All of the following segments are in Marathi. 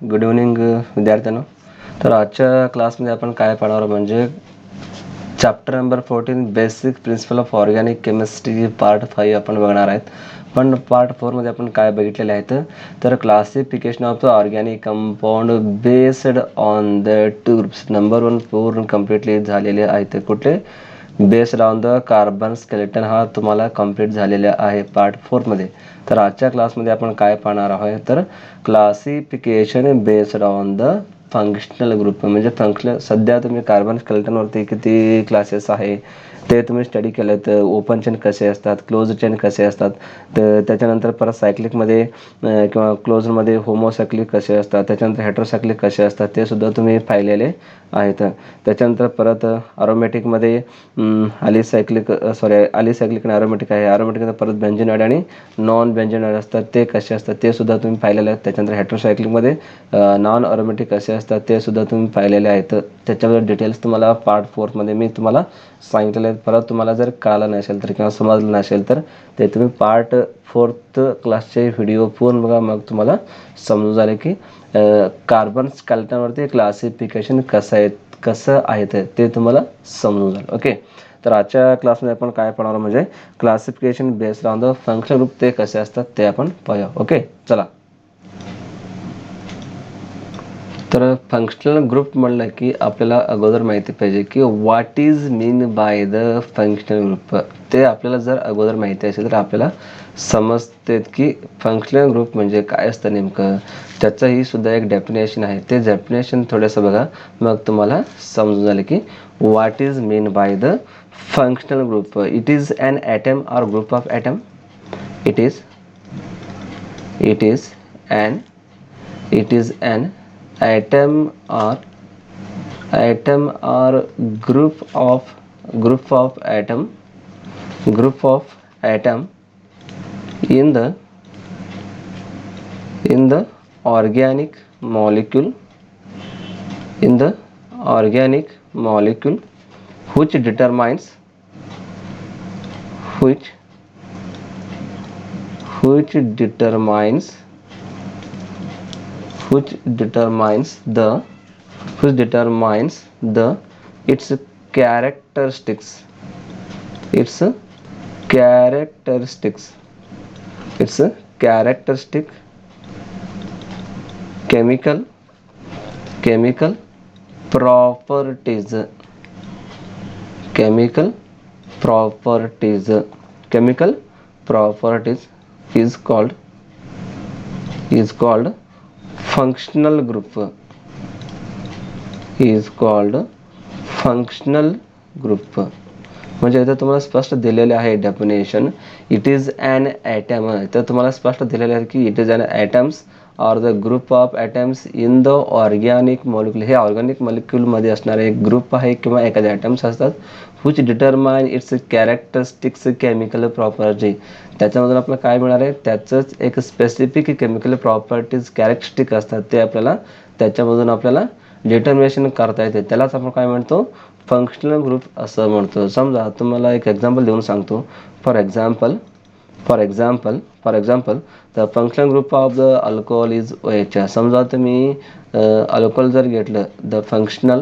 गुड इव्हनिंग विद्यार्थ्यांनो. तर आजच्या क्लासमध्ये आपण काय पाहणार म्हणजे chapter number 14 basic principle of organic chemistry part 5 आपण बघणार आहेत. पण पार्ट 4 मध्ये आपण काय बघितलेले आहेत तर classification of the organic compound based on the two groups. Number 1 पूर्ण कम्प्लिटली झालेले आहेत. कुठले? Based on the carbon skeleton हा तुम्हाला कंप्लीट झालेला आहे पार्ट 4 मध्ये. तर आजच्या क्लासमध्ये आपण काय पाहणार आहोत तर classification based on the functional group. म्हणजे फंक्शनल सध्या तुम्ही कार्बन स्केलेटनवरती किती क्लासेस आहे ते तुम्ही स्टडी केलं तर ओपन चेन कसे असतात, क्लोज चेन कसे असतात, तर त्याच्यानंतर परत सायक्लिकमध्ये किंवा क्लोजमध्ये होमोसायक्लिक कसे असतात, त्याच्यानंतर हेट्रोसायक्लिक कसे असतात ते सुद्धा तुम्ही पाहिलेले आहेत. त्याच्यानंतर परत अरोमॅटिकमध्ये अलिसायक्लिक आणि अरोमॅटिक आहे. अरोमॅटिकमध्ये परत बेंझेनॉइड आणि नॉन बेंझेनॉइड असतात ते कसे असतात ते सुद्धा तुम्ही पाहिलेले आहेत. त्याच्यानंतर हेट्रोसायक्लिकमध्ये नॉन अरोमॅटिक कसे असतात ते सुद्धा तुम्ही पाहिलेले आहेत. त्याच्याबद्दल डिटेल्स तुम्हाला पार्ट 4 मध्ये मी तुम्हाला सांगितलेले आहेत. परत तुम्हाला जर कळालं नसेल तर किंवा समजलं नसेल तर ते तुम्ही पार्ट 4 क्लासचे व्हिडिओ पूर्ण बघा, मग तुम्हाला समजून झाले की कार्बन स्केलेटनवरती क्लासिफिकेशन कसं आहे ते तुम्हाला समजून झालं. ओके, तर आजच्या क्लासमध्ये आपण काय पाहणार म्हणजे classification based on the functional group ते कसे असतात ते आपण पाहूया. ओके, चला. तर फंक्शनल ग्रुप म्हणलं की आपल्याला अगोदर माहिती पाहिजे की what is mean by the functional group. ते आपल्याला जर अगोदर माहिती असेल तर आपल्याला समजते की फंक्शनल ग्रुप म्हणजे काय असतं नेमकं. त्याचं ही सुद्धा एक डेफिनेशन आहे. ते डेफिनेशन थोडंसं बघा, मग तुम्हाला समजून झालं की what is mean by the functional group. It is an atom or group of atom. It is an atom or group of atom in the organic molecule which determines the its characteristic chemical properties is called functional group. म्हणजे इथे तुम्हाला स्पष्ट दिलेले आहे definition. It is an atom. तर तुम्हाला स्पष्ट दिलेले आहे की it is an atoms or the group of atoms in the organic molecule. हे ऑर्गॅनिक मॉलिक्यूलमध्ये असणारे एक ग्रुप आहे किंवा एखादे ॲटम्स असतात which determine its characteristics chemical property. त्याच्यामधून आपल्याला काय मिळणार आहे, त्याचंच एक स्पेसिफिक केमिकल प्रॉपर्टीज कॅरेक्टरिस्टिक असतात ते आपल्याला त्याच्यामधून आपल्याला डिटर्मिनेशन करता येते. त्यालाच आपण काय म्हणतो, फंक्शनल ग्रुप असं म्हणतो. समजा तुम्हाला एक एक्झाम्पल देऊन सांगतो. For example the functional group of the alcohol is OH. समजा तुम्ही अल्कोहोल जर घेतलं, the functional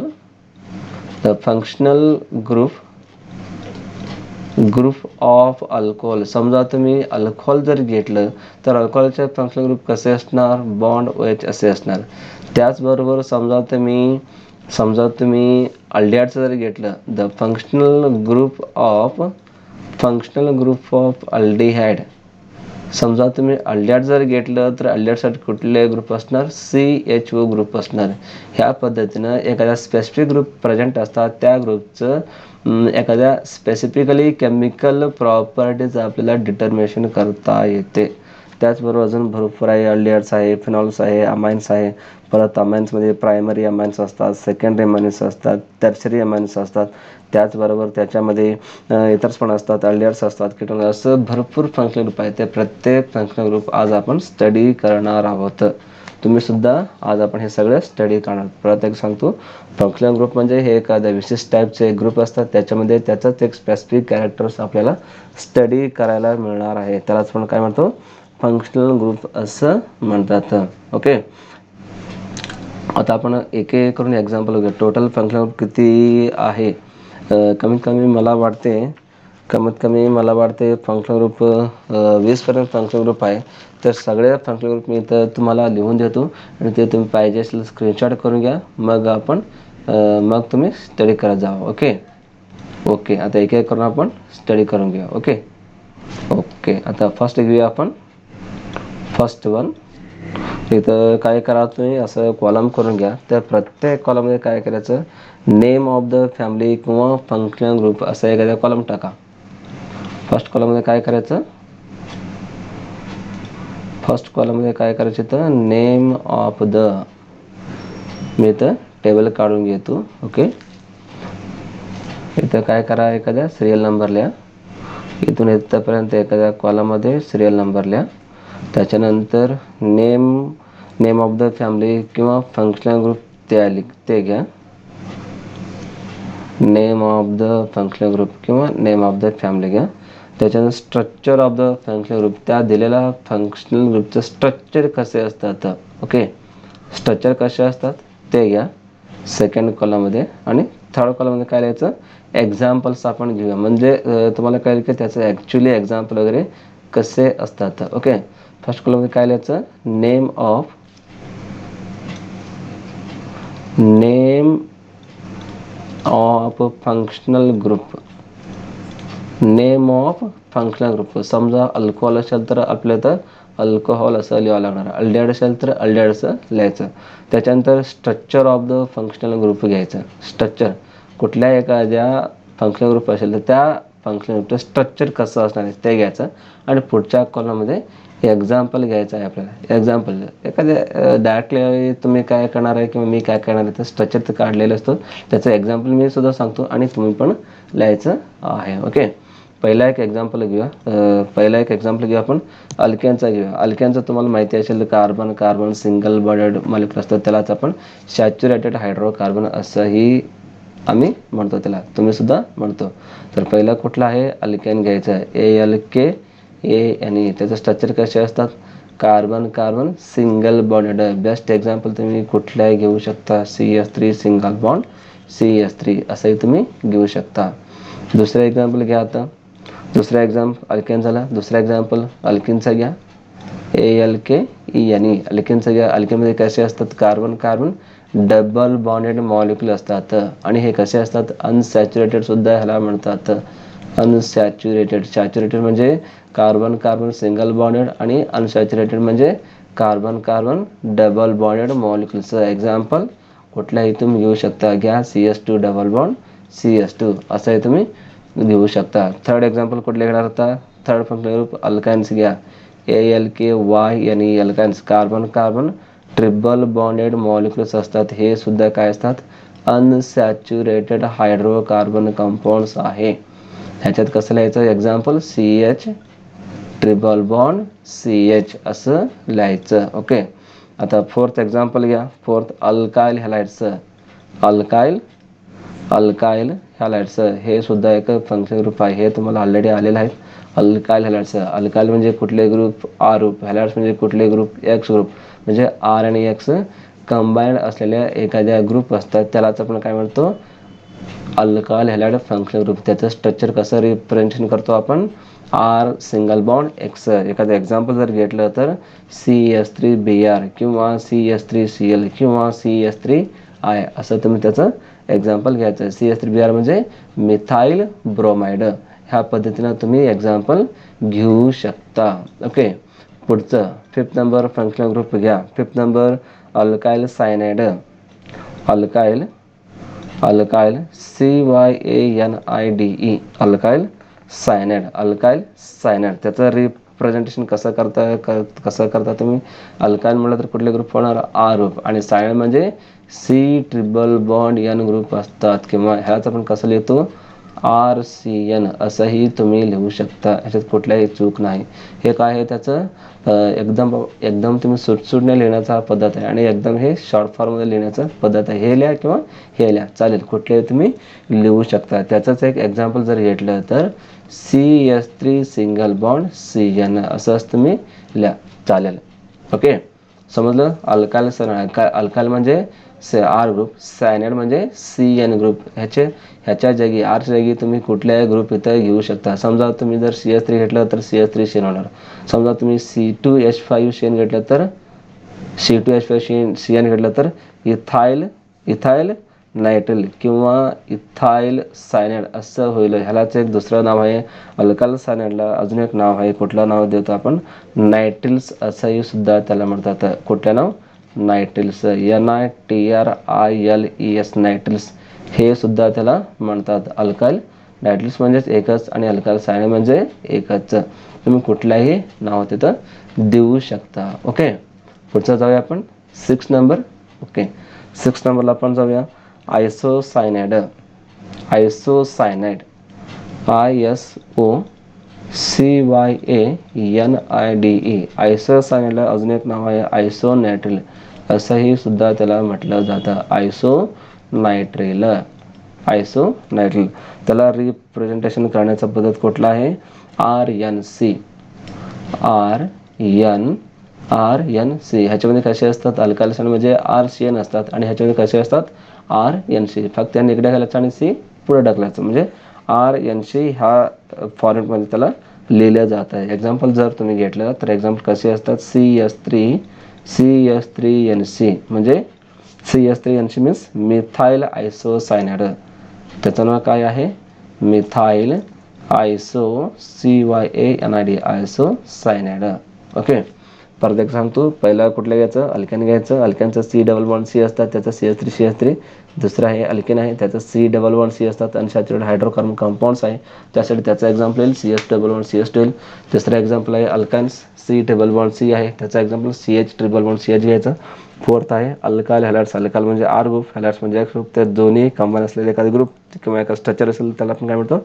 group of alcohol. समजा तुम्ही अल्कोहोल जर घेतलं तर अल्कोहोलचे फंक्शनल ग्रुप कसे असणार, बॉन्ड OH असे असणार. त्याचबरोबर समजा तुम्ही अल्डिहाइडचं जर घेतलं, the functional group of aldehyde. समजा तुम्ही अल्डिहाइड जर घेतलं तर अल्डिहाइडसाठी कुठले ग्रुप असणार, CHO ग्रुप असणार. ह्या पद्धतीनं एखादा स्पेसिफिक ग्रुप प्रेझेंट असतात, त्या ग्रुपचं एखाद्या स्पेसिफिकली केमिकल प्रॉपर्टीज आपल्याला डिटर्मिनेशन करता येते. त्याचबरोबर अजून भरपूर आहे. अल्डिहाइड्स आहे, फिनॉल्स आहे, अमाइन्स आहे. परत अमाइन्समध्ये प्रायमरी अमाइन्स असतात, सेकंडरी अमाइन्स असतात, टर्शरी अमाइन्स असतात. त्याचबरोबर त्याच्यामध्ये इतर पण असतात, अल्डिहाइड्स असतात, कीटोन, असं भरपूर फंक्शनल ग्रुप आहे. ते प्रत्येक फंक्शनल ग्रुप आज आपण स्टडी करणार आहोत. तुम्ही सुद्धा आज आपण हे सगळं स्टडी करणार. परत एक सांगतो, फंक्शनल ग्रुप म्हणजे हे एखाद्या विशिष्ट टाईपचे ग्रुप असतात, त्याच्यामध्ये त्याचाच एक स्पेसिफिक कॅरेक्टर्स आपल्याला स्टडी करायला मिळणार आहे. त्यालाच आपण काय म्हणतो, फंक्शनल ग्रुप असं म्हणतात. ओके, आता आपण एक एक करून एक्झाम्पल घेऊ. टोटल फंक्शन ग्रुप किती आहे? कमीत कमी मला वाटते फंक्शन ग्रुप 20पर्यंत फंक्शन ग्रुप आहे. तर सगळे फंक्शन ग्रुप मी इथं तुम्हाला लिहून देतो आणि ते तुम्ही पाहिजे असेल स्क्रीनशॉट करून घ्या. मग तुम्ही स्टडी करत जा. ओके आता एक एक करून आपण स्टडी करून घेऊया. ओके आता फर्स्ट घेऊया आपण. फर्स्ट वन, इथं काय करा, तुम्ही असं कॉलम करून घ्या. तर प्रत्येक कॉलममध्ये काय करायचं, नेम ऑफ द फॅमिली किंवा फंक्शन ग्रुप असं एखादा कॉलम टाका. फर्स्ट कॉलममध्ये काय करायचं, तर नेम ऑफ द, मी इथं टेबल काढून घेतो. ओके, इथं काय करा, एखाद्या सिरियल नंबर लिहा. इथून इथपर्यंत एखाद्या कॉलममध्ये सिरियल नंबर लिहा. त्याच्यानंतर नेम ऑफ द फॅमिली किंवा फंक्शनल ग्रुप ते घ्या. Name of the functional group किंवा नेम ऑफ द फॅमिली घ्या. त्याच्यानंतर structure of the functional group, त्या दिलेल्या फंक्शनल ग्रुपचं स्ट्रक्चर कसे असतात. ओके, स्ट्रक्चर कसे असतात ते घ्या सेकंड कॉलममध्ये. आणि थर्ड कॉलममध्ये काय लिहायचं, एक्झाम्पल्स आपण घेऊया. म्हणजे तुम्हाला कळेल की त्याचं ॲक्च्युली एक्झाम्पल वगैरे कसे असतात. ओके, फर्स्ट कॉलममध्ये काय लिहायचं, name of functional group. Name of functional group, समजा अल्कोहोल असेल तर आपल्या तर अल्कोहोल असं लिहावं लागणार. अल्डिहाइड असेल तर अल्डिहाइड असं लिहायचं. त्याच्यानंतर structure of the functional group घ्यायचं. स्ट्रक्चर कुठल्या एखाद्या फंक्शनल ग्रुप असेल तर त्या फंक्शनल ग्रुपचं स्ट्रक्चर कसं असणार आहे ते घ्यायचं. आणि पुढच्या कॉलममध्ये एक्झाम्पल घ्यायचं आहे आपल्याला. एक्झाम्पल एखाद्या डायरेक्टली तुम्ही काय करणार आहे किंवा मी काय करणार आहे, तर स्ट्रक्चर तर काढलेलं असतं, त्याचं एक्झाम्पल मी सुद्धा सांगतो आणि तुम्ही पण लिहायचं आहे. ओके, पहिला एक एक्झाम्पल घेऊया आपण अल्केनचा घेऊया. अल्केनचं तुम्हाला माहिती असेल, कार्बन सिंगल बॉन्डेड मॉलिक्युल असतं, त्यालाच आपण सॅच्युरेटेड हायड्रोकार्बन असंही आम्ही म्हणतो, त्याला तुम्ही सुद्धा म्हणतो. तर पहिला कुठला आहे, अल्केन घ्यायचं आहे. ALKANE. त्याचं स्ट्रक्चर कसे असतात, carbon single bonded. Best example तुम्ही कुठल्याही घेऊ शकता, CH3 सिंगल बॉन्ड CH3 असंही तुम्ही घेऊ शकता. दुसरं एक्झाम्पल घ्या. आता दुसरा एक्झाम्पल अल्केन झाला. दुसरा एक्झाम्पल अल्किनचा घ्या. ALKENE अल्किनचा घ्या. अल्किनमध्ये कसे असतात, कार्बन डबल बॉन्डेड मॉलिक्युल असतात. आणि हे कसे असतात, अनसॅच्युरेटेड सुद्धा ह्याला म्हणतात. अनसॅच्युरेटेड, सॅच्युरेटेड म्हणजे कार्बन सिंगल बॉन्डेड आणि अनसॅच्युरेटेड म्हणजे कार्बन डबल बॉन्डेड मॉलिक्युलचं एक्झाम्पल कुठल्याही तुम्ही घेऊ शकता. घ्या CH2 डबल बॉन्ड CH2 असंही तुम्ही घेऊ शकता. थर्ड एक्झाम्पल कुठले घेणार होता, थर्ड फंक्शनल ग्रुप अल्काइन्स घ्या. ALKYNE alkynes, carbon triple bonded molecules असतात. हे सुद्धा काय असतात, अनसॅच्युरेटेड हायड्रोकार्बन कंपाऊंड्स आहे. ह्याच्यात कसं लिहायचं example, CH triple bond CH असं लिहायचं. ओके, आता फोर्थ एक्झाम्पल घ्या. फोर्थ अल्काइल हॅलाइड्सचं. अल्काइल हॅलाइड्सचं हे सुद्धा एक फंक्शन ग्रुप आहे. हे तुम्हाला ऑलरेडी आलेलं आहे. अल्काइल हॅलाइड्सचं, अल्काइल म्हणजे कुठले ग्रुप, R ग्रुप. हॅलाइड्स म्हणजे कुठले ग्रुप, X ग्रुप. म्हणजे R आणि X कंबाईंड असलेल्या एखाद्या ग्रुप असतात, त्यालाच आपण काय म्हणतो, अल्काइल हॅलाइड फंक्शन ग्रुप. त्याचं स्ट्रक्चर कसं रिप्रेझेंटेशन करतो आपण, R सिंगल बॉन्ड X. एखादं एक्झाम्पल जर घेतलं तर CH3Br किंवा CH3Cl किंवा CH3I असं तुम्ही त्याचं एक्झाम्पल घ्यायचं. CH3Br म्हणजे मिथाइल ब्रोमाइड. ह्या पद्धतीनं तुम्ही एक्झाम्पल घेऊ शकता. ओके, पुढचं फिफ्थ नंबर फंक्शनल ग्रुप घ्या. Fifth number alkyl cyanide. Alkyl CYANIDE alkyl cyanide. त्याचं रिप्रेझेंटेशन कसं करता तुम्ही, अल्काइल म्हटलं तर कुठले ग्रुप होणार, R ग्रुप. आणि सायनाइड म्हणजे C triple bond N group असतात. किंवा ह्याच आपण कसं लिहितो, RCN असंही तुम्ही लिहू शकता. ह्याच्यात कुठल्याही चूक नाही. हे काय आहे, त्याचं एकदम तुम्ही सुटसुटणे लिहिण्याचा पद्धत आहे आणि एकदम हे शॉर्ट फॉर्ममध्ये लिहिण्याचा पद्धत आहे. हे लिहा किंवा हे लिहा चालेल, कुठलेही तुम्ही लिहू शकता. त्याचंच एक एक्झाम्पल जर घेतलं तर CH3 सिंगल बॉन्ड CN असंच तुम्ही लिहा चालेल. ओके, समजलं. अल्काइल सायनाइड, अल्काइल म्हणजे आर ग्रुप, सायनाइड म्हणजे CN ग्रुप. ह्याच्या जागी आरच्या जागी तुम्ही कुठल्याही ग्रुप इथं घेऊ शकता. समजा तुम्ही जर CH3 घेतलं तर CH3 शेन होणार. समजा तुम्ही C2H5 शेन घेतलं तर C2H5 CN घेतलं तर इथाइल नायट्रिल किंवा इथाइल सायनाइड असं होईल. ह्यालाच एक दुसरं नाव आहे. अल्काइल सायनाइडला अजून एक नाव आहे. कुठलं नाव देतो आपण? नायट्रिल्स असंही सुद्धा त्याला म्हणतात. कुठलं नाव? नायट्रिल्स. NITRILES नायट्रिल्स हे सुद्धा त्याला म्हणतात. अल्काइल नायट्रिल्स म्हणजेच एकच आणि अल्काइल सायनाइड म्हणजे एकच. तुम्ही कुठल्याही नाव तिथं देऊ शकता. ओके, पुढचं जाऊया आपण 6 नंबर. ओके, 6 नंबरला आपण जाऊया. आयसोसायनाइड. आयसोसायनाइड ISOCYANIDE. आयसोसायनाइडला अजून एक नाव आहे आयसोनायट्रिल असंही सुद्धा त्याला म्हटलं जातं. आयसोनायट्रिल. आयसोनायट्रिल त्याला रिप्रेझेंटेशन करण्याचा पद्धत कुठला आहे? RNC. RNC. ह्याच्यामध्ये कसे असतात? अल्काइल सायनाइड म्हणजे RCN असतात आणि ह्याच्यामध्ये कसे असतात? RNC. फक्त त्या इकडे घालायचं आणि C पुढे ढकलायचं म्हणजे RNC ह्या फॉर्मॅटमध्ये त्याला लिहिलं जात आहे. एक्झाम्पल जर तुम्ही घेतलं तर एक्झाम्पल कसे असतात? CH3NC म्हणजे CH3NC मीन्स मिथाइल आयसोसायनाइड. त्याचं नाव काय आहे? Methyl ISOCYANID आयसोसायनाइड. ओके, परत एक सांगतो. पहिला कुठलं घ्यायचं? अल्केन घ्यायचं. अल्केनचं C++C असतात, त्याचं CH3CH3. दुसरं आहे अल्केन आहे, त्याचं C++C असतात. अनसॅच्युरेटेड हायड्रोकार्बन कंपाऊंड्स आहे, त्यासाठी त्याचं एक्झाम्पल येईल CH++CH2 येईल. तिसरं एक्झाम्पल आहे अल्काइन्स C++C आहे, त्याचं एक्झाम्पल CH++CH घ्यायचं. फोर्थ आहे अल्काइल हॅलाइड्स. अल्काइल म्हणजे R ग्रुप, हॅलाइड्स म्हणजे X ग्रुप. ते दोन्ही कंबाईन असलेले एखादी ग्रुप किंवा एका स्ट्रक्चर असेल त्याला आपण काय म्हणतो?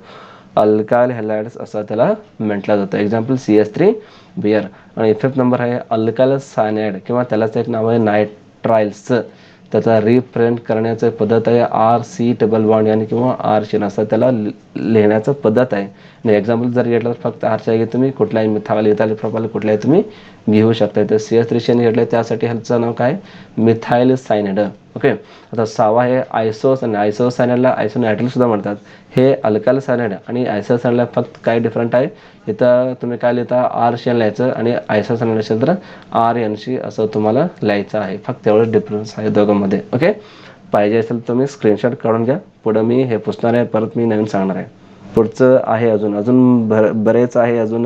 अल्काइल हॅलाइड्स असं त्याला म्हटलं जातं. Example CH3Br. आणि फिफ्थ नंबर आहे अल्काइल सायनाइड किंवा त्यालाच एक नाव आहे नायट्राइल्स. त्याचा रिप्रेझेंट करण्याची पद्धत आहे RC डबल बॉन्ड यानी किंवा R शेन असं त्याला लिहिण्याचं पद्धत आहे. आणि एक्झाम्पल जर घेतलं तर फक्त आरच्या जागी तुम्ही कुठलाही मिथाइल इथाइल प्रोपाइल कुठलाही तुम्ही घेऊ शकता. तर CH3 शेन घेतलं त्यासाठी ह्याचं नाव काय? Methyl cyanide. ओके, आता 6वा आहे आयसोसायनाइड. आयसोसायनाइडला आयसोनायट्रिल सुद्धा म्हणतात. हे अल्काइल सायनाइड आणि आयसोसायनाइडला फक्त काय डिफरंट आहे? इथं तुम्ही काय लिहिता? R शेन लिहायचं आणि आयसोसायनाइड असेल तर RNC असं तुम्हाला लिहायचं आहे. फक्त एवढं डिफरन्स आहे दोघांमध्ये. ओके, पाहिजे असेल तुम्ही स्क्रीनशॉट काढून घ्या. पुढं मी हे पुसणार आहे, परत मी नवीन सांगणार आहे. पुढचं आहे अजून बरेच आहे. अजून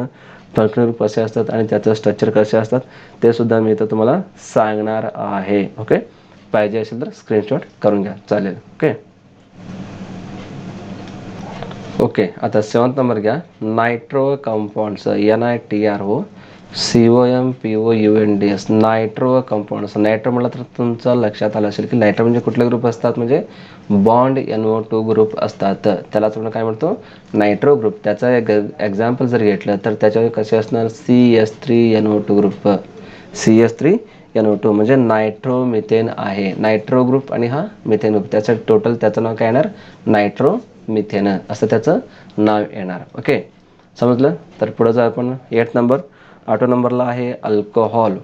फंक्शनल कसे असतात आणि त्याचं स्ट्रक्चर कसे असतात ते सुद्धा मी इथं तुम्हाला सांगणार आहे. ओके, पाहिजे असेल तर स्क्रीनशॉट करून घ्या, चालेल. ओके, आता 7th नंबर घ्या. Nitro compounds. NITROCOMPOUNDS. Nitro compounds. Nitro म्हटलं तर तुमचं लक्षात आलं असेल की नायट्रो म्हणजे कुठले ग्रुप असतात? म्हणजे बॉन्ड NO2 ग्रुप असतात. त्यालाच आपण काय म्हणतो? Nitro group. त्याचं एक्झाम्पल जर घेतलं तर त्याच्यावर कसे असणार? CH3NO2 group. CH3NO2 म्हणजे नायट्रो मिथेन आहे. नायट्रो ग्रुप आणि हा मिथेन ग्रुप, त्याचं टोटल त्याचं नाव काय येणार? नायट्रो मिथेन असं त्याचं नाव येणार. ओके, समजलं. तर पुढे जाऊ आपण 8 नंबर. 8 नंबरला आहे अल्कोहॉल.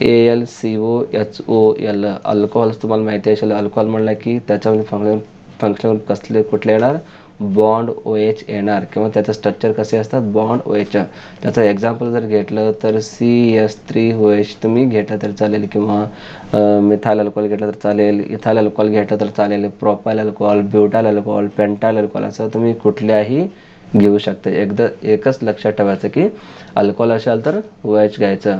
ALCOHOL. अल्कोहॉल तुम्हाला माहिती असेल. अल्कोहॉल म्हणलं की त्याच्यामध्ये फंक्शनल कसले कुठले येणार? बॉन्ड OH येणार किंवा त्याचं स्ट्रक्चर कसे असतात? Bond OH. त्याचं एक्झाम्पल जर घेतलं तर CH3OH तुम्ही घेतलं तर चालेल किंवा मिथाइल अल्कोहॉल घेतलं तर चालेल, इथाइल अल्कोहॉल घेतलं तर चालेल, propyl alcohol, butyl alcohol, pentyl alcohol असं तुम्ही कुठल्याही घेऊ शकता. एकच लक्षात ठेवायचं की अल्कोहॉल असेल तर OH घ्यायचं.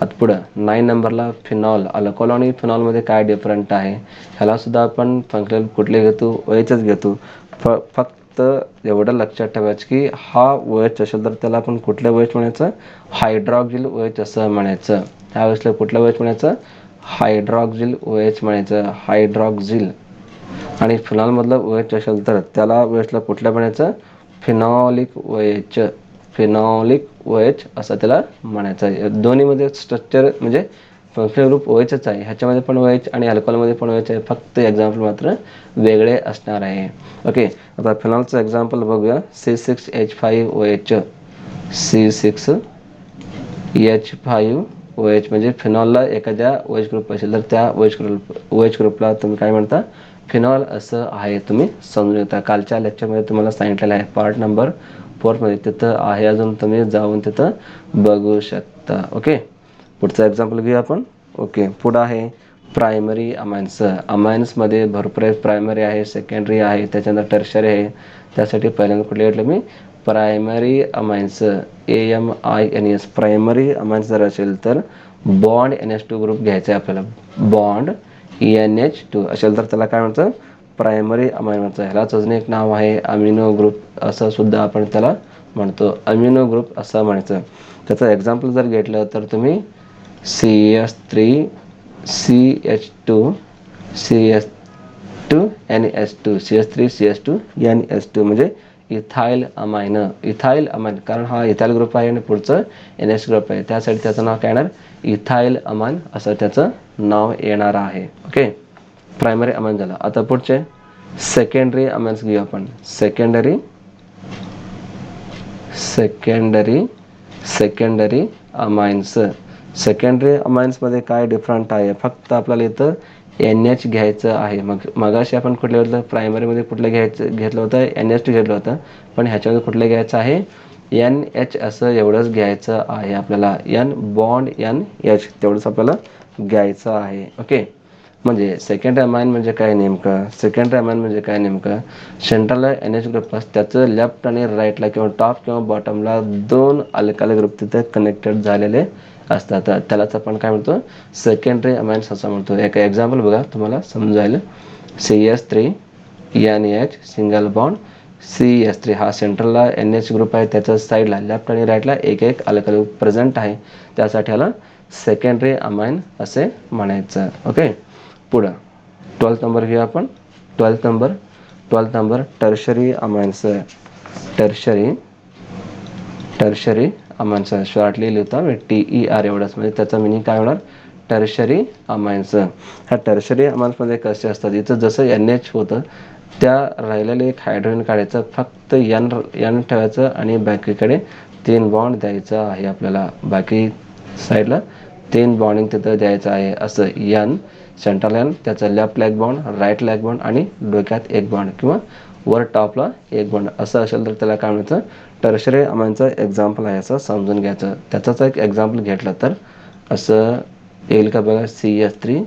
आता पुढं 9 नंबरला फिनॉल. अल्कोहॉल आणि फिनॉलमध्ये काय डिफरंट आहे? ह्याला सुद्धा आपण फंक्शनल कुठले घेतो? OHच घेतो. फक्त एवढं लक्षात ठेवायचं की हा OH असेल तर त्याला आपण कुठल्या OH म्हणायचं? हायड्रॉक्सिल OH असं म्हणायचं. त्यावेळेसला कुठल्या OH म्हणायचं? हायड्रॉक्सिल OH म्हणायचं. हायड्रॉक्सिल. आणि फिनॉलमधलं OH असेल तर त्याला OHला कुठल्या म्हणायचं? Phenolic OH. फिनॉलिक OH असं त्याला म्हणायचं. दोन्हीमध्ये स्ट्रक्चर म्हणजे फंक्शनल ग्रुप OHच आहे. ह्याच्यामध्ये पण OH आणि अल्कोहॉलमध्ये पण OH आहे. फक्त एक्झाम्पल मात्र वेगळे असणार आहे. ओके, आता फिनॉलचं एक्झाम्पल बघूया. C6H5OH. C6H5OH OH म्हणजे फिनॉलला एखाद्या OH ग्रुप असेल तर त्या OH ग्रुपला तुम्ही काय म्हणता, फिनॉल असं आहे. तुम्ही समजून घेता. कालच्या लेक्चरमध्ये तुम्हाला सांगितलेलं आहे पार्ट नंबर 4मध्ये, तिथं आहे, अजून तुम्ही जाऊन तिथं बघू शकता. ओके, पुढचं एक्झाम्पल घेऊया आपण. ओके, पुढं आहे प्रायमरी अमाइन्स. अमाइन्समध्ये भरपूर आहेत. प्रायमरी आहे, सेकंडरी आहे, त्याच्यानंतर टर्शरी आहे. त्यासाठी पहिल्यांदा कुठले घेतलं मी, primary amines, AMINS. Primary amines जर असेल तर बॉन्ड NH2 ग्रुप घ्यायचा आहे आपल्याला. बॉन्ड NH2 असेल तर त्याला काय म्हणतं, प्रायमरी अमाइन म्हणतं. ह्यालाच अजून एक नाव आहे अमिनो ग्रुप, असं सुद्धा आपण त्याला म्हणतो. अमिनो ग्रुप असं म्हणायचं. त्याचं एक्झाम्पल जर घेतलं तर तुम्ही CH3 CH2 CH2 NH2, CH3 CH2 NH2 म्हणजे इथाइल अमाइन. इथाइल अमाइन कारण हा इथाइल ग्रुप आहे आणि पुढचं NH ग्रुप आहे, त्यासाठी त्याचं नाव काय येणार, इथाइल अमाइन असं त्याचं नाव येणार आहे. ओके, प्रायमरी अमाइन झालं. आता पुढचे सेकंडरी अमाइन्स घेऊ आपण. Secondary amines. सेकंडरी अमाइन्समध्ये काय डिफरंट आहे, फक्त आपल्याला इथं NH घ्यायचं आहे. मगाशी आपण कुठलं घेतलं, प्रायमरीमध्ये कुठलं घेतलं होतं, NH2 घेतलं होतं, पण ह्याच्यामध्ये कुठलं घ्यायचं आहे, NH असं एवढंच घ्यायचं आहे आपल्याला. N बॉन्ड NH तेवढंच आपल्याला घ्यायचं आहे. ओके, म्हणजे सेकंडरी अमाइन म्हणजे काय नेमकं, सेकंडरी अमाइन म्हणजे काय नेमकं, सेंटरला NH ग्रुप असतं, त्याचं लेफ्ट आणि राईटला किंवा टॉप किंवा बॉटमला 2 अल्काइल ग्रुप तिथे कनेक्टेड झालेले असतात. त्यालाच आपण काय म्हणतो, सेकंडरी अमाइन्स असं म्हणतो. एक एक्झाम्पल बघा, तुम्हाला समजायला. CH3 NH single bond CH3 हा सेंट्रलला NH ग्रुप आहे, त्याच्या साईडला लेफ्ट आणि राईटला एक अल्काइल ग्रुप प्रेझेंट आहे, त्यासाठी ह्याला सेकंडरी अमाइन असे म्हणायचं. ओके, पुढं 12th नंबर घेऊया आपण. 12th number tertiary amines. Tertiary amines shortly लिहिता TER एवढंच, म्हणजे त्याचा मिनिंग काय होणार, टर्शरी अमाइन्स. ह्या टर्शरी अमाइन्समध्ये कसे असतात, इथं जसं NH होतं त्या राहिलेलं एक हायड्रोजन काढायचं, फक्त N ठेवायचं आणि बाकीकडे 3 बॉन्ड द्यायचं आहे आपल्याला. बाकी साईडला 3 बॉन्डिंग तिथं द्यायचं आहे. असं N सेंट्रल N, त्याचा लेफ्टला एक बॉन्ड, राईटला एक बॉन्ड आणि डोक्यात एक बॉन्ड किंवा वर टॉपला एक बॉन्ड असं असेल तर त्याला काय म्हणतं, टर्शरी अमाइनचं एक्झाम्पल आहे असं समजून घ्यायचं. त्याचाच एक एक्झाम्पल घेतलं तर असं येईल का बघा, CH3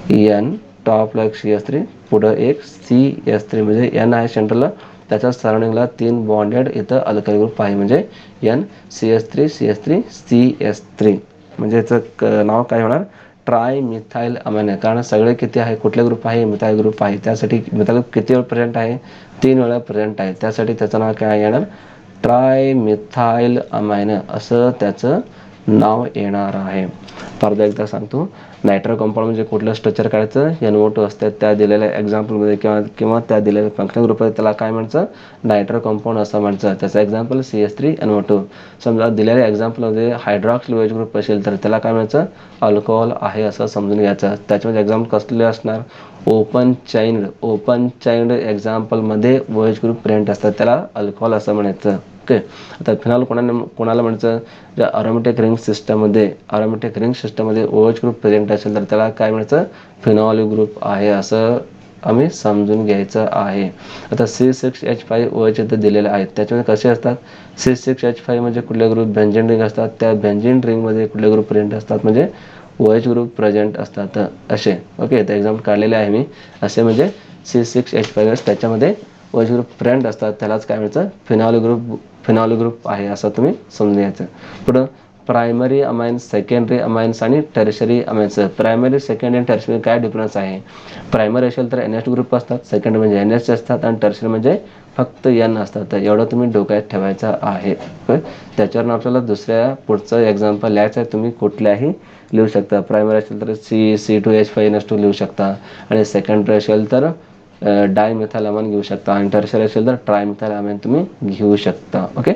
N टॉपला एक CH3, पुढं एक CH3 म्हणजे N आहे सेंटरला, त्याच्या सराउंडिंगला 3 बॉन्डेड इथं अल्काइल ग्रुप आहे, म्हणजे NCH3 CH3 म्हणजे याचं नाव काय होणार, ट्राय मिथाइल अमाइन आहे. कारण सगळे किती आहे, कुठले ग्रुप आहे, मिथाइल ग्रुप आहे, त्यासाठी मिथाइल ग्रुप किती वेळा प्रेझेंट आहे, 3 वेळा प्रेझेंट आहे, त्यासाठी त्याचं नाव काय येणार, ट्राय मिथाइल अमाइन असं त्याचं नाव येणार आहे. परत एकदा सांगतो, नायट्रो कंपाऊंड म्हणजे कुठलं स्ट्रक्चर काढायचं, NO2 असतात त्या दिलेल्या एक्झाम्पलमध्ये किंवा त्या दिलेल्या फंक्शनल ग्रुपमध्ये त्याला काय म्हणायचं, नायट्रो कंपाऊंड असं म्हणायचं. त्याचं एक्झाम्पल CH3NO2. समजा दिलेल्या एक्झाम्पलमध्ये हायड्रॉक्सिल OH ग्रुप असेल तर त्याला काय म्हणायचं, अल्कोहोल आहे असं समजून घ्यायचं. त्याच्यामध्ये एक्झाम्पल कसले असणार, ओपन चाइल्ड एक्झाम्पलमध्ये OH ग्रुप प्रेझेंट असतात, त्याला अल्कोहोल असं म्हणायचं. ओके, आता फिनॉल कोणाला म्हणायचं, ज्या अरोमॅटिक रिंग सिस्टममध्ये OH ग्रुप प्रेझेंट असेल तर त्याला काय म्हणायचं, फिनॉल ग्रुप आहे असं आम्ही समजून घ्यायचं आहे. आता C6H5OH इथं दिलेले आहेत, त्याच्यामध्ये कसे असतात, C6H5 म्हणजे कुठले ग्रुप, बेंझीन रिंग असतात, त्या बेंझीन रिंगमध्ये कुठले ग्रुप प्रेझेंट असतात, म्हणजे OH ग्रुप प्रेझेंट असतात असे. ओके, ते एक्झाम्पल काढलेले आहे मी असे, म्हणजे C6H5 त्याच्यामध्ये OH ग्रुप प्रेझेंट असतात, त्यालाच काय म्हणायचं, फिनॉल ग्रुप आहे असं तुम्ही समजून घ्यायचं. पुढं प्रायमरी अमाइन्स, सेकंडरी अमाइन्स आणि टर्शरी अमाइन्स. प्रायमरी, सेकंडरी आणि टर्शरी काय डिफरन्स आहे, प्रायमरी असेल तर NH ग्रुप असतात, सेकंडरी म्हणजे NH असतात आणि टर्शरी म्हणजे फक्त N असतात. एवढं तुम्ही डोक्यात ठेवायचं आहे. त्याच्यावर आपल्याला दुसऱ्या पुढचं एक्झाम्पल लिहायचं आहे, तुम्ही कुठल्याही लिहू शकता. प्रायमरी असेल तर C2H5NH2 लिहू शकता, आणि सेकंडरी असेल तर डायमिथाइल अमाइन घेऊ शकता, आणि टर्शरी असेल तर ट्रायमिथाइल अमाइन तुम्ही घेऊ शकता. ओके,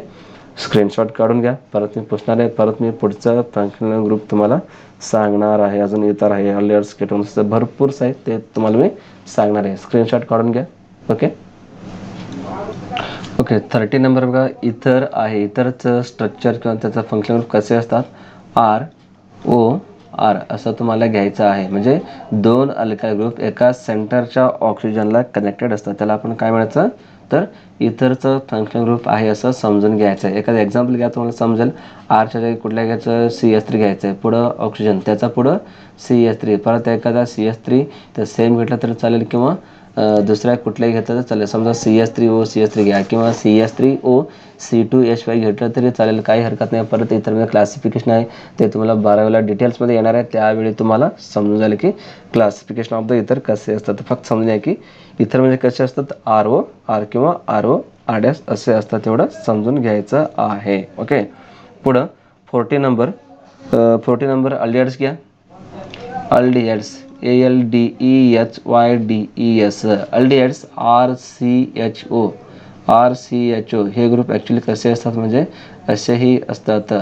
स्क्रीनशॉट काढून घ्या. परत मी पुसणार आहे, परत मी पुढचा फंक्शनल ग्रुप तुम्हाला सांगणार आहे. अजून इतर आहे लेयर्स केटोन्स भरपूर साहित्य तुम्हाला मी सांगणार आहे. स्क्रीनशॉट काढून घ्या. ओके 30 नंबर बघा, इथर आहे. इथरचं स्ट्रक्चर किंवा त्याचा फंक्शन ग्रुप कसे असतात, आर ओ आर असं तुम्हाला घ्यायचं आहे. म्हणजे 2 अल्काइल ग्रुप एका सेंटरच्या ऑक्सिजनला कनेक्टेड असतात, त्याला आपण काय म्हणायचं तर इथरचं फंक्शनल ग्रुप आहे असं समजून घ्यायचं आहे. एखादं एक्झाम्पल घ्या, तुम्हाला समजेल. आरच्या जागी कुठल्या घ्यायचं, CH3 घ्यायचं आहे, पुढं ऑक्सिजन, त्याचा पुढं CH3, परत एखादा CH3 तर सेम घेतला तर चालेल, किंवा दुसऱ्या कुठल्याही घेतलं तर चालेल. समजा CH3O CH3 घ्या, किंवा CH3O C2H5 घेतलं तरी चालेल, काही हरकत नाही. परत इतर क्लासिफिकेशन आहे, ते तुम्हाला 12वीला डिटेल्समध्ये येणार आहे, त्यावेळी तुम्हाला समजून जाईल की क्लासिफिकेशन ऑफ द इतर कसे असतात. फक्त समजून घ्या की इतर म्हणजे कसे असतात, RO आर किंवा RO R' असे असतात, तेवढं समजून घ्यायचं आहे. ओके. पुढं 40 नंबर अल्डिहाइड्स घ्या. अल्डिहाइड्स ALDEHYDES अल्डिहाइड्स RCHO हे ग्रुप ॲक्च्युली कसे असतात म्हणजे असेही असतात.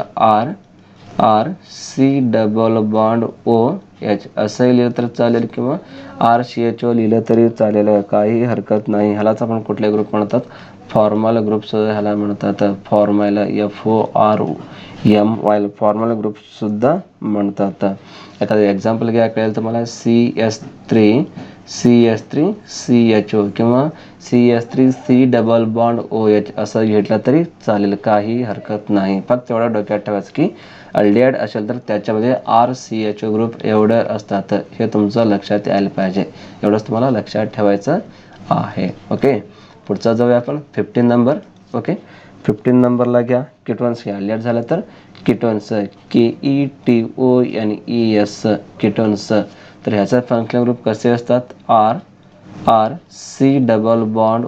R C double bond OH असंही लिहिलं तर चालेल, किंवा RCHO लिहिलं तरी चालेल, काही हरकत नाही. ह्यालाच आपण कुठले ग्रुप म्हणतात, फॉर्मल ग्रुप सुद्धा ह्याला म्हणतात. फॉर्मल FORMYL फॉर्मल ग्रुप सुद्धा म्हणतात. एखादं एक्झाम्पल घ्या, कळेल तुम्हाला. CH3CHO किंवा CH3C डबल बॉन्ड OH असं घेतलं तरी चालेल, काही हरकत नाही. फक्त एवढं डोक्यात ठेवायचं की अल्डिहाइड असेल तर त्याच्यामध्ये RCHO ग्रुप एवढं असतात, हे तुमचं लक्षात यायला पाहिजे. एवढंच तुम्हाला लक्षात ठेवायचं आहे. ओके. पुढचा जाऊया आपण 15 नंबर. ओके. 15 नंबरला घ्या, किटोन्स घ्या. अल्डिहाइड झालं तर किटोन्स KETONES किटोन्स. तर ह्याचा फंक्शनल ग्रुप कसे असतात, R C double bond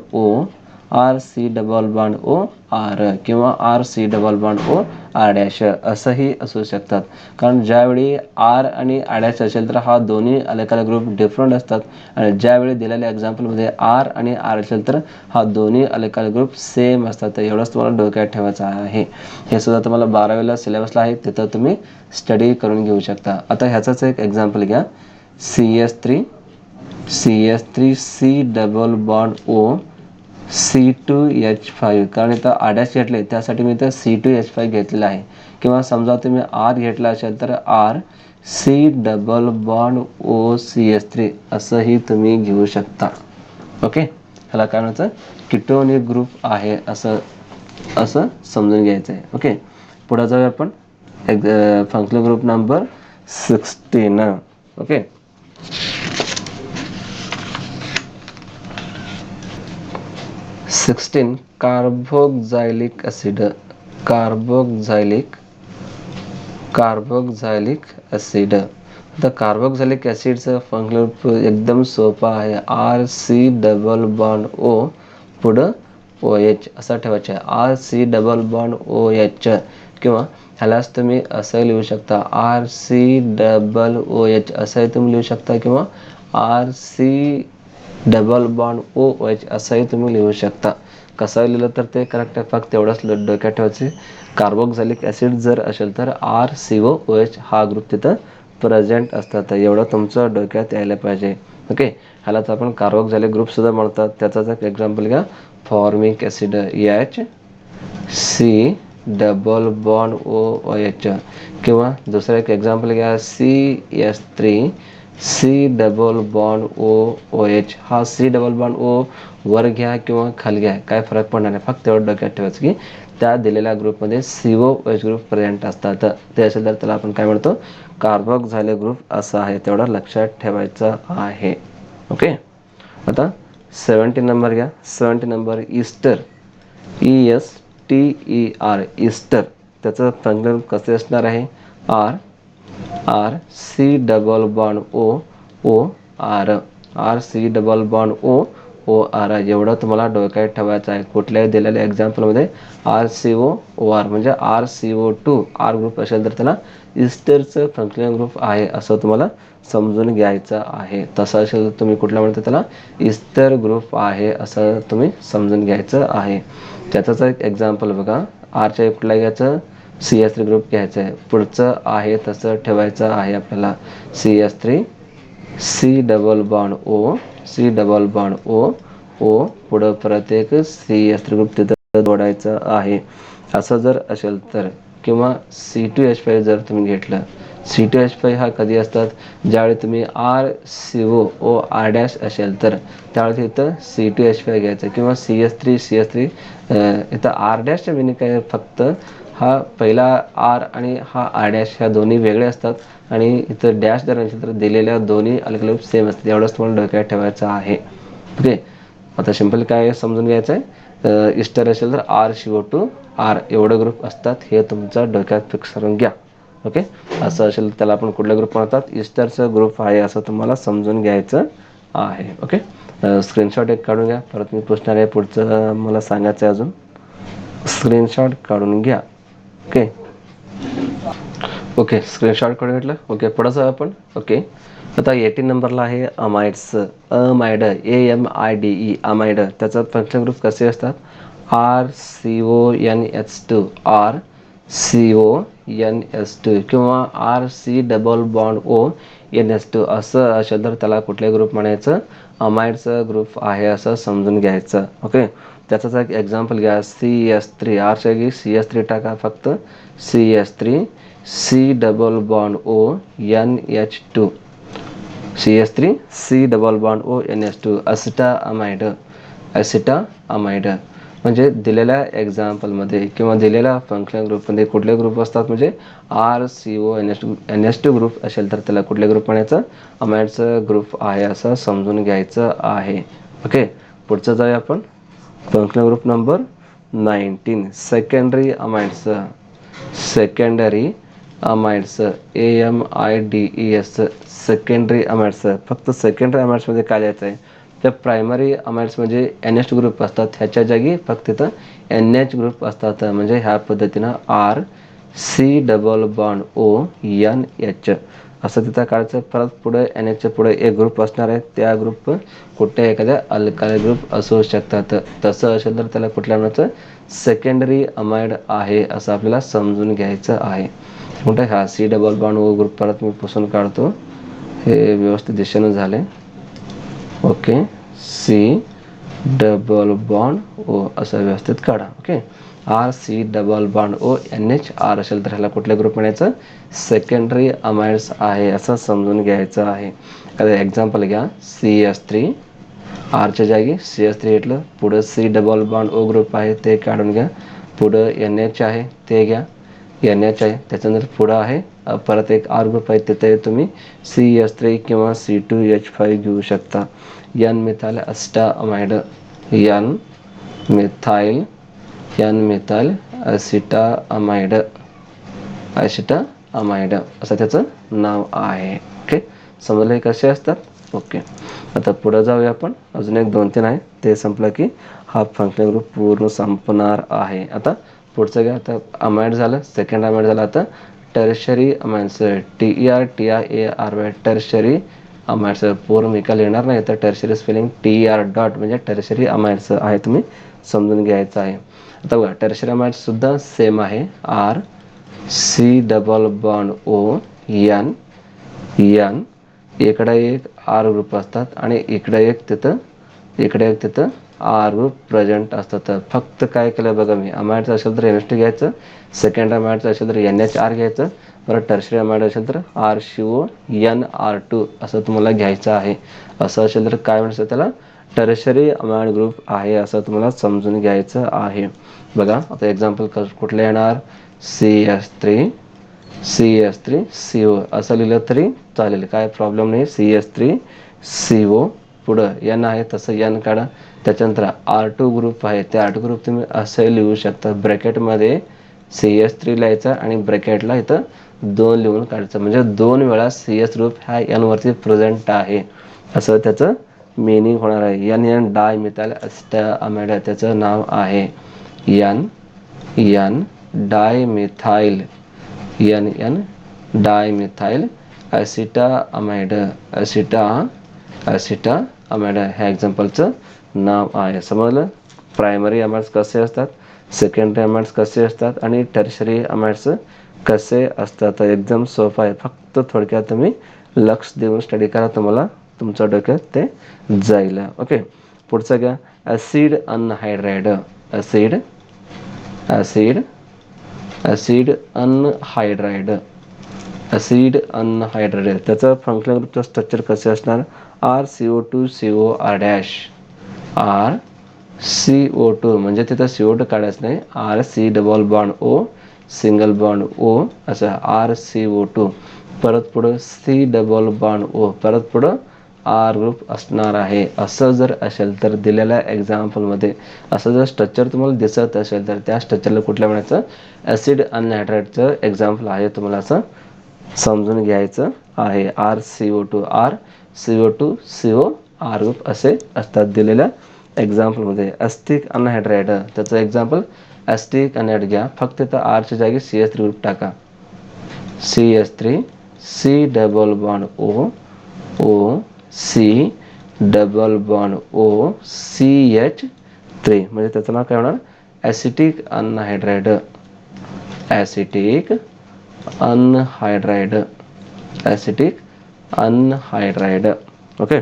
C double bond R किंवा RC डबल बॉन्ड R' असंही असू शकतात. कारण ज्यावेळी R आणि R' असेल तर हा दोन्ही अल्काइल ग्रुप डिफरंट असतात, आणि ज्यावेळी दिलेल्या एक्झाम्पलमध्ये R आणि R असेल तर हा दोन्ही अल्काइल ग्रुप सेम असतात. एवढंच तुम्हाला डोक्यात ठेवायचं आहे. हे सुद्धा तुम्हाला 12वीला सिलेबसला आहे, तिथं तुम्ही स्टडी करून घेऊ शकता. आता ह्याचाच एक एक्झाम्पल घ्या. CH3C डबल बॉन्ड C2H5, कारण इथं R' घेतले त्यासाठी मी इथं C2H5 घेतलेलं आहे. किंवा समजा तुम्ही R घेतला असेल तर RC डबल बॉन्ड OCH3 असंही तुम्ही घेऊ शकता. ओके. ह्याला काय म्हणायचं, किटोनिक ग्रुप आहे असं समजून घ्यायचं आहे. ओके. पुढे जाऊया आपण functional group number 16. Okay. 16 carboxylic acid. Carboxylic acid. आता कार्बोक्झाइलिक ॲसिडचं फंक्शनल ग्रुप एकदम सोपा आहे. RC डबल बॉन्ड O पुढं OH असं ठेवायचं आहे. RC डबल बॉन्ड OH, किंवा ह्यालाच तुम्ही असं लिहू शकता, RC डबल OH असंही तुम्ही लिहू शकता, किंवा RC डबल बॉन्ड OH असंही तुम्ही लिहू शकता. कसं लिहिलं तर ते करेक्ट आहे, फक्त तेवढंच डोक्यात ठेवायचे. कार्बोक्झाइलिक ॲसिड जर असेल तर RCOOH हा ग्रुप तिथं प्रेझेंट असतात, एवढं तुमचं डोक्यात यायला पाहिजे. ओके. ह्यालाच आपण कार्बोक्झाइलिक ग्रुप सुद्धा म्हणतात. त्याचाच एक एक्झाम्पल घ्या, formic acid HC double bond OH, किंवा दुसरं एक एक्झाम्पल घ्या, CH3C डबल बॉन्ड OH. हा C डबल बॉन्ड O वर घ्या किंवा खाली घ्या, काय फरक पडणार नाही. फक्त एवढं डोक्यात ठेवायचं की त्या दिलेल्या ग्रुपमध्ये COOH ग्रुप प्रेझेंट असतात. ते असेल तर त्याला आपण काय म्हणतो, कार्बोक्झाइलिक ग्रुप असं आहे. तेवढं लक्षात ठेवायचं आहे. ओके. आता 17 नंबर घ्या. 17 नंबर ईस्टर. ESTER Easter. त्याचं फंक्शनल कसे असणार आहे, RC double bond RC double bond OR एवढं तुम्हाला डोक्यात ठेवायचं आहे. कुठल्याही दिलेल्या एक्झाम्पलमध्ये RCOOR म्हणजे RCO2 R ग्रुप असेल तर त्याला ईस्टरचं फंक्शनल ग्रुप आहे असं तुम्हाला समजून घ्यायचं आहे. तसं असेल तर तुम्ही कुठला म्हणता, त्याला ईस्टर ग्रुप आहे असं तुम्ही समजून घ्यायचं आहे. त्याचंच एक एक्झाम्पल बघा. आरच्या कुठला घ्यायचं, CH3 ग्रुप घ्यायचं आहे. पुढचं आहे तसं ठेवायचं आहे आपल्याला. CH3C डबल बॉन्ड O पुढं परत एक CH3 ग्रुप तिथं जोडायचं आहे. असं जर असेल तर, किंवा C2H5 जर तुम्ही घेतलं, C2H5 हा कधी असतात, ज्यावेळी तुम्ही RCOO R' असेल तर त्यावेळी इथं C2H5 घ्यायचं किंवा CS3 इथं R' मिनिंग काय, फक्त हा पहिला R आणि हा R' ह्या दोन्ही वेगळे असतात आणि इथं डॅश जर असेल तर दिलेल्या दोन्ही अलग अलग सेम असतात. एवढंच तुम्हाला डोक्यात ठेवायचं आहे. ओके, आता सिंपल काय समजून घ्यायचं आहे, इस्टर असेल तर RCO2 R एवढं ग्रुप असतात, हे तुमच्या डोक्यात फिक्स करून घ्या. ओके, असं असेल त्याला आपण कुठला ग्रुप म्हणतात, इस्टरचा ग्रुप आहे असं तुम्हाला समजून घ्यायचं आहे. ओके, स्क्रीनशॉट एक काढून घ्या. परत मी पुसणार आहे, पुढचं मला सांगायचं आहे अजून. स्क्रीनशॉट काढून घ्या. ओके ओके, स्क्रीनशॉट काढून घेतलं. ओके, पुढं जाऊ आपण. ओके, आता 18 नंबरला आहे अमाइड्स. अमाइड AMIDE अमाइड, त्याचा फंक्शन ग्रुप कसे असतात, RCONH2 RCONH2 किंवा RC डबल बॉन्ड ONH2 असं असेल तर त्याला कुठले ग्रुप म्हणायचं, अमाइडचं ग्रुप आहे असं समजून घ्यायचं. ओके, त्याचाच एक एक्झाम्पल घ्या, CS3 Rच्या जागी CS3 टाका, फक्त CS3 C double bond ONH2 CS3 C double bond ONH2 असिटाअमाइड. म्हणजे दिलेल्या एक्झाम्पलमध्ये किंवा दिलेल्या फंक्शन ग्रुपमध्ये कुठले ग्रुप असतात, म्हणजे RCONH2 ग्रुप असेल तर त्याला कुठले ग्रुप म्हणायचं, अमाइडचं ग्रुप आहे असं समजून घ्यायचं आहे. ओके, पुढचं जाऊया आपण. Functional group number 19 secondary amides. Secondary amides AMIDES secondary amides. फक्त सेकंडरी अमाइड्समध्ये काय लिहायचं आहे, तर प्रायमरी अमाइड्स म्हणजे NH ग्रुप असतात, ह्याच्या जागी फक्त इथं NH ग्रुप असतात. म्हणजे ह्या पद्धतीनं RC डबल बॉन्ड ONH असं तिथं काढायचं. परत पुढे NHच्या पुढे एक ग्रुप असणार आहे, त्या ग्रुप कुठे एखाद्या अल्काइल ग्रुप असू शकतात. तसं असेल तर त्याला कुठल्या म्हणायचं, सेकंडरी अमाइड आहे असं आपल्याला समजून घ्यायचं आहे. मोठं हा C double bond O group परत मी पुसून काढतो, हे व्यवस्थित दिशेनं झाले. Okay, C double bond O असं व्यवस्थित काढा. Okay, RC double bond ONH R असेल तर ह्याला कुठल्या ग्रुप म्हणायचं, सेकंडरी अमाइड्स आहे असं समजून घ्यायचं आहे. आता एक्झाम्पल घ्या, CS3 Rच्या जागी CS3 घेतलं, पुढं C double bond O group आहे ते काढून घ्या, पुढं NH आहे ते घ्या, NH आहे, त्याच्यानंतर पुढं आहे परत एक R ग्रुप आहे, तिथे तुम्ही CS3 किंवा C2H5 घेऊ शकता. N मिथाइल असिटाअमाइड, N मिथाइल असिटाअमाइड असं त्याचं नाव आहे. ओके, समजलं हे कसे असतात. ओके, आता पुढं जाऊया आपण. अजून एक 2-3 आहे, ते संपलं की हा फंक्शनल ग्रुप पूर्ण संपणार आहे. आता पुढचं घ्या. आता अमाइड झालं, सेकंड अमाइड झालं. आता tertiary amides TER tertiary amides. पूर्ण मी काय लिहिणार नाही, तर टर्शरी स्पेलिंग TER डॉट म्हणजे टर्शरी अमाइड्स आहे, तुम्ही समजून घ्यायचं आहे. आता बघा, टर्शरी अमाइड्स सुद्धा सेम आहे, RC डबल बॉन्ड ON इकडे एक R ग्रुप असतात आणि इकडे एक तिथं R ग्रुप प्रेझेंट असतात. फक्त काय केलं बघा, मी अमाइडचं असेल तर NH2 घ्यायचं, सेकंड अमाइडचं असेल तर NHR घ्यायचं, परत टर्शरी अमाइड असेल तर RCONR2 असं तुम्हाला घ्यायचं आहे. असं असेल तर काय म्हणायचं, त्याला टर्शरी अमाइड ग्रुप आहे असं तुम्हाला समजून घ्यायचं आहे. बघा, आता एक्झाम्पल कुठले येणार, CS3CO असं लिहिलं तरी चालेल, काय प्रॉब्लेम नाही. CS3CO पुढं N आहे तसं N काढा, त्याच्यानंतर R2 ग्रुप आहे, त्या R2 ग्रुप तुम्ही असं लिहू शकता, ब्रॅकेटमध्ये CS3 लिहायचा आणि ब्रॅकेटला इथं 2 लिहून काढायचं, म्हणजे 2 वेळा CS ग्रुप ह्या N वरती प्रेझेंट आहे असं त्याचं मिनिंग होणार आहे. N डाय मिथाइल असिटाअमाइड त्याचं नाव आहे, N डायमिथाइल असिटाअमाइड ह्या एक्झाम्पलचं नाव आहे. समजलं, प्रायमरी अमाइड्स कसे असतात, सेकंडरी अमाइड्स कसे असतात आणि टर्शरी अमाइड्स कसे असतात. एकदम सोपं आहे, फक्त थोडक्यात तुम्ही लक्ष देऊन स्टडी करा, तुम्हाला तुमच्या डोक्यात ते जाईल. ओके, पुढचं घ्या, acid anhydride. Acid acid anhydride, acid anhydride. त्याचं फंक्शनल ग्रुपचं स्ट्रक्चर कसे असणार? RCO2CO R डॅश, RCO2 म्हणजे तिथं CO2 काढायचं नाही, RC double bond O single bond O असं RCO2. परत पुढं C डबल बॉन्ड O, परत पुढं R ग्रुप असणार आहे. असं जर असेल तर दिलेल्या एक्झाम्पलमध्ये असं जर स्ट्रक्चर तुम्हाला दिसत असेल तर त्या स्ट्रक्चरला कुठल्या म्हणायचं? ॲसिड अनहायड्राइडचं एक्झाम्पल आहे, तुम्हाला असं समजून घ्यायचं आहे. RCO2 RCO2 CO R group असे असतात दिलेल्या एक्झाम्पलमध्ये. ॲस्टिक अनहायड्राइड त्याचं एक्झाम्पल ॲस्टिक अनहायड्राइड घ्या, फक्त इथं Rच्या जागी CH3 ग्रुप टाका. CH3 C double bond O O C double bond O CH3 म्हणजे त्याचं नाव काय होणार? Acetic anhydride, acetic anhydride, acetic anhydride. Okay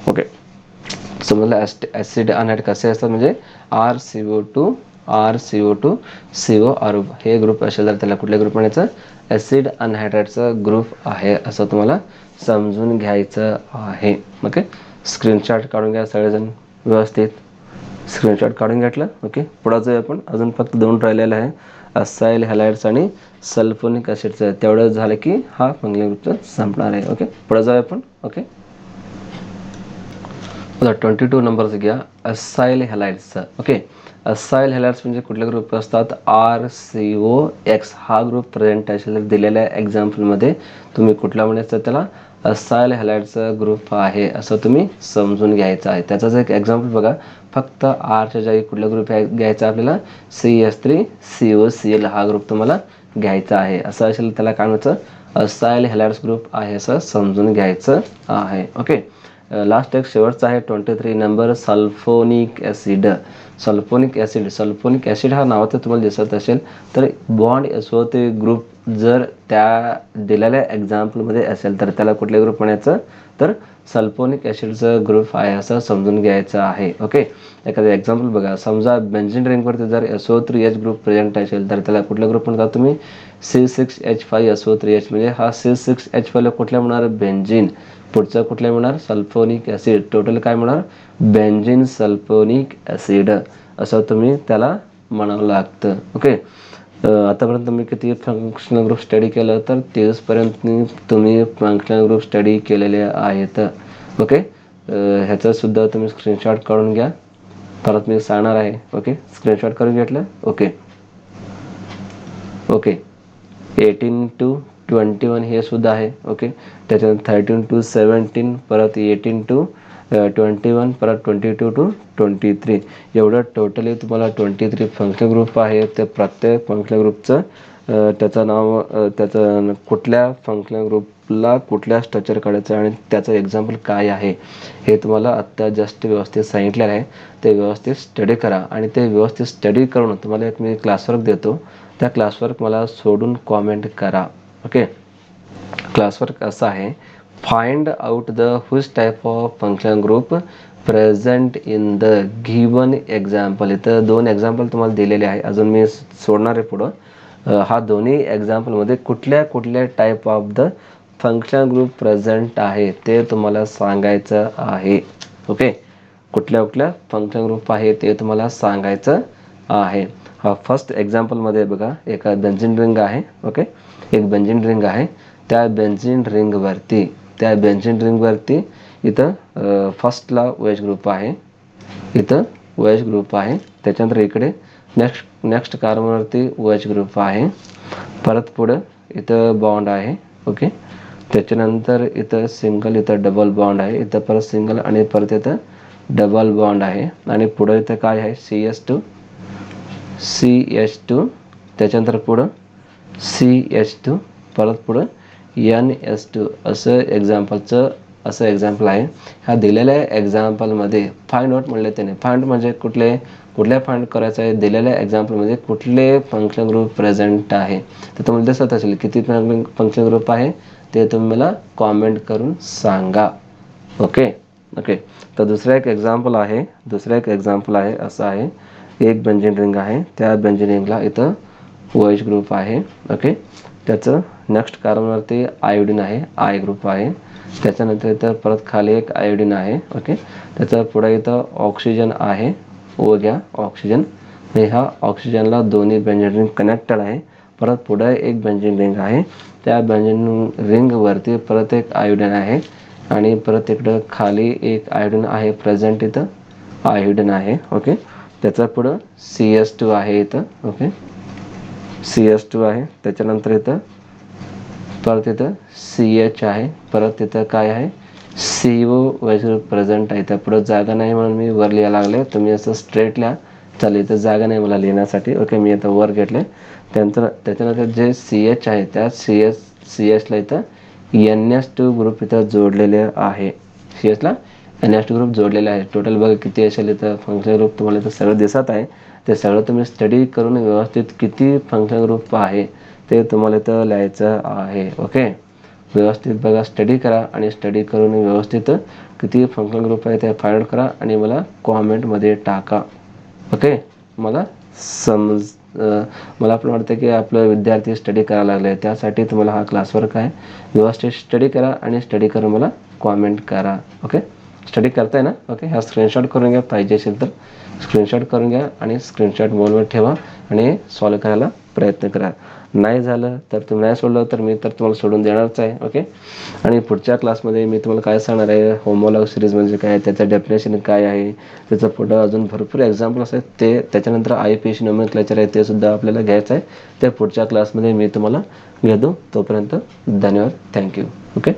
okay समजलं. ॲसिड अनहायड्राइड कसे असतात म्हणजे RCO2 RCO2CO R हे ग्रुप असेल तर त्याला कुठल्या ग्रुप म्हणायचं? ॲसिड अनहायड्राइडचा ग्रुप आहे असं तुम्हाला समजून घ्यायचं आहे. ओके, स्क्रीनशॉट काढून घ्या सगळेजण व्यवस्थित. स्क्रीनशॉट काढून घेतलं. ओके, पुढं जाऊया आपण. अजून फक्त 2 राहिलेलं आहे, असाइल हॅलाइड्स आणि सल्फोनिक ॲसिडचं. तेवढं झालं की हा फंक्शनल ग्रुपचं संपणार आहे. ओके, पुढं जाऊया आपण. ओके, 22 नंबरचं घ्या, असाइल हॅलाइड्सचं. ओके, असाइल हॅलाइड्स म्हणजे कुठले ग्रुप असतात? RCOX हा ग्रुप प्रेझेंट असेल दिलेल्या एक्झाम्पलमध्ये तुम्ही कुठला म्हणायचं? त्याला असाइल हॅलाइडचा ग्रुप आहे असं तुम्ही समजून घ्यायचं आहे. त्याचाच एक एक्झाम्पल बघा, फक्त Rच्या जागी कुठला ग्रुप घ्यायचा आपल्याला? CH3COCl हा ग्रुप तुम्हाला घ्यायचा आहे. असं असेल त्याला काय म्हणायचं? असाइल हॅलाइड्स ग्रुप आहे असं समजून घ्यायचं आहे. ओके, लास्ट एक शेवटचा आहे 23 number, sulphonic acid. Sulphonic acid, sulphonic acid हा नावाचं तुम्हाला दिसत असेल तर बॉन्ड SO ते ग्रुप जर त्या दिलेल्या एक्झाम्पलमध्ये असेल तर त्याला कुठले ग्रुप म्हणायचं? तर सल्फोनिक ॲसिडचं ग्रुप आहे असं समजून घ्यायचं आहे. ओके, एखादं एक्झाम्पल बघा, समजा बेन्झीन रिंगवरती जर SO3H ग्रुप प्रेझेंट असेल तर त्याला कुठला ग्रुप म्हणतात तुम्ही? C6H5SO3H म्हणजे हा C6H5 ला कुठल्या म्हणणार? बेन्झीन. पुढचं कुठल्या म्हणणार? Sulphonic acid. टोटल काय म्हणणार? बेन्झीन सल्फोनिक ॲसिड असं तुम्ही त्याला म्हणावं लागतं. ओके, आतापर्यंत तुम्ही किती फंक्शनल ग्रुप स्टडी केलं? तर 23 पर्यंत तुम्ही फंक्शनल ग्रुप स्टडी केलेले आहेत. ओके, ह्याचं सुद्धा तुम्ही स्क्रीनशॉट काढून घ्या, परत मी सांगणार आहे. ओके, स्क्रीनशॉट करून घेतलं. ओके ओके, 18 to 21 हे सुद्धा आहे. ओके, त्याच्यानंतर 13 to 17, परत 18 to 21, परत 22 to 23 एवढं टोटली तुम्हाला 23 फंक्शनल ग्रुप आहे. त्या प्रत्येक फंक्शनल ग्रुपचं त्याचं नाव, त्याचं कुठल्या फंक्शनल ग्रुपला कुठल्या स्ट्रक्चर काढायचं आणि त्याचं एक्झाम्पल काय आहे हे तुम्हाला आत्ता जस्ट व्यवस्थित सांगितलेलं आहे. ते व्यवस्थित स्टडी करा आणि ते व्यवस्थित स्टडी करून तुम्हाला एक मी क्लासवर्क देतो, त्या क्लासवर्क मला सोडून कॉमेंट करा. ओके, क्लासवर्क असा आहे, find out the which type of function group present in the given example. इथं 2 एक्झाम्पल तुम्हाला दिलेले आहे, अजून मी सोडणार आहे पुढं. हा दोन्ही एक्झाम्पलमध्ये कुठल्या कुठल्या type of the function group present आहे ते तुम्हाला सांगायचं आहे. ओके, कुठल्या कुठल्या फंक्शन ग्रुप आहे ते तुम्हाला सांगायचं आहे. हा फर्स्ट एक्झाम्पलमध्ये बघा, एक बेन्झीन रिंग आहे. ओके, एक बेन्झीन रिंग आहे. त्या बेन्झीन रिंगवरती इथं फर्स्टला OH ग्रुप आहे, इथं OH ग्रुप आहे. त्याच्यानंतर इकडे नेक्स्ट कार्बनवरती OH ग्रुप आहे. परत पुढं इथं बॉन्ड आहे. ओके, त्याच्यानंतर इथं सिंगल, इथं डबल बॉन्ड आहे, इथं परत सिंगल आणि परत इथं डबल बॉन्ड आहे. आणि पुढं इथं काय आहे? CH2, त्याच्यानंतर पुढं CH2, परत पुढं NH2 असं एक्झाम्पल आहे. ह्या दिलेल्या एक्झाम्पलमध्ये फाइंड आउट म्हणले त्याने. फाइंड म्हणजे कुठल्या फाइंड करायचं आहे? दिलेल्या एक्झाम्पलमध्ये कुठले फंक्शन ग्रुप प्रेझेंट आहे तर तुम्हाला दिसत असेल किती फंक्शन ग्रुप आहे ते तुम्ही मला कॉमेंट करून सांगा. ओके ओके, तर दुसरा एक एक्झाम्पल आहे, असं आहे, एक बेन्झीन रिंग आहे. त्या बेन्झीन रिंगला इथं OH ग्रुप आहे. ओके, त्याचं नेक्स्ट कार्बनवरती आयोडीन आहे, आय ग्रुप आहे. त्याच्यानंतर इथं परत खाली एक आयोडीन आहे. ओके, त्याच्या पुढे इथं ऑक्सिजन आहे, ओ घ्या ऑक्सिजन. आणि ह्या ऑक्सिजनला दोन्ही बेंझिन रिंग कनेक्टेड आहे. परत पुढे एक बेंझिन रिंग आहे, त्या बेंझिन रिंगवरती परत एक आयोडीन आहे आणि परत इकडं खाली एक आयोडीन आहे प्रेझेंट, इथं आयोडीन आहे. ओके, त्याच्या पुढं CS2 आहे इथं. ओके, CS2 आहे. त्याच्यानंतर इथं परत इथं CH आहे. परत तिथं काय आहे, CO वैसे प्रेझेंट आहे. त्या पुढं जागा नाही म्हणून मी वर लिहायला लागले. तुम्ही असं स्ट्रेट लिहा, चालेल. इथं जागा नाही मला लिहिण्यासाठी. ओके, मी आता वर घेतले. त्याच्यानंतर जे CH आहे त्या CHला इथं NH2 ग्रुप इथं जोडलेले आहे. CHला NH2 ग्रुप जोडलेले आहे. टोटल बघा किती असेल इथं फंक्शनल ग्रुप, तुम्हाला इथं सगळं दिसत आहे. ते सगळं तुम्ही स्टडी करून व्यवस्थित किती फंक्शनल ग्रुप आहे ते तुम्हाला इथं लिहायचं आहे. ओके, व्यवस्थित बघा, स्टडी करा आणि स्टडी करून व्यवस्थित किती फंक्शनल ग्रुप आहे ते फाइंड आउट करा आणि मला कॉमेंटमध्ये टाका. ओके, मला मला पण वाटतं की आपलं विद्यार्थी स्टडी करायला लागले, त्यासाठी तुम्हाला हा क्लासवर्क आहे. व्यवस्थित स्टडी करा आणि स्टडी करून मला कॉमेंट करा. ओके, स्टडी करताय ना? ओके, हा स्क्रीनशॉट करून घ्या, पाहिजे असेल तर स्क्रीनशॉट करून घ्या आणि स्क्रीनशॉट मोडवर ठेवा आणि सॉल्व करायला प्रयत्न करा. नाही झालं तर तुम्ही नाही सोडलं तर मी तर तुम्हाला सोडून देणारच आहे. ओके, आणि पुढच्या क्लासमध्ये मी तुम्हाला काय सांगणार आहे, होमोलॉग सिरीज म्हणजे काय, त्याचं डेफिनेशन काय आहे, त्याचं पुढं अजून भरपूर एक्झाम्पल्स आहेत ते. त्याच्यानंतर IUPAC नोमेनक्लेचर आहे, ते सुद्धा आपल्याला घ्यायचं आहे. ते पुढच्या क्लासमध्ये मी तुम्हाला घेतो. तोपर्यंत धन्यवाद, थँक्यू. ओके.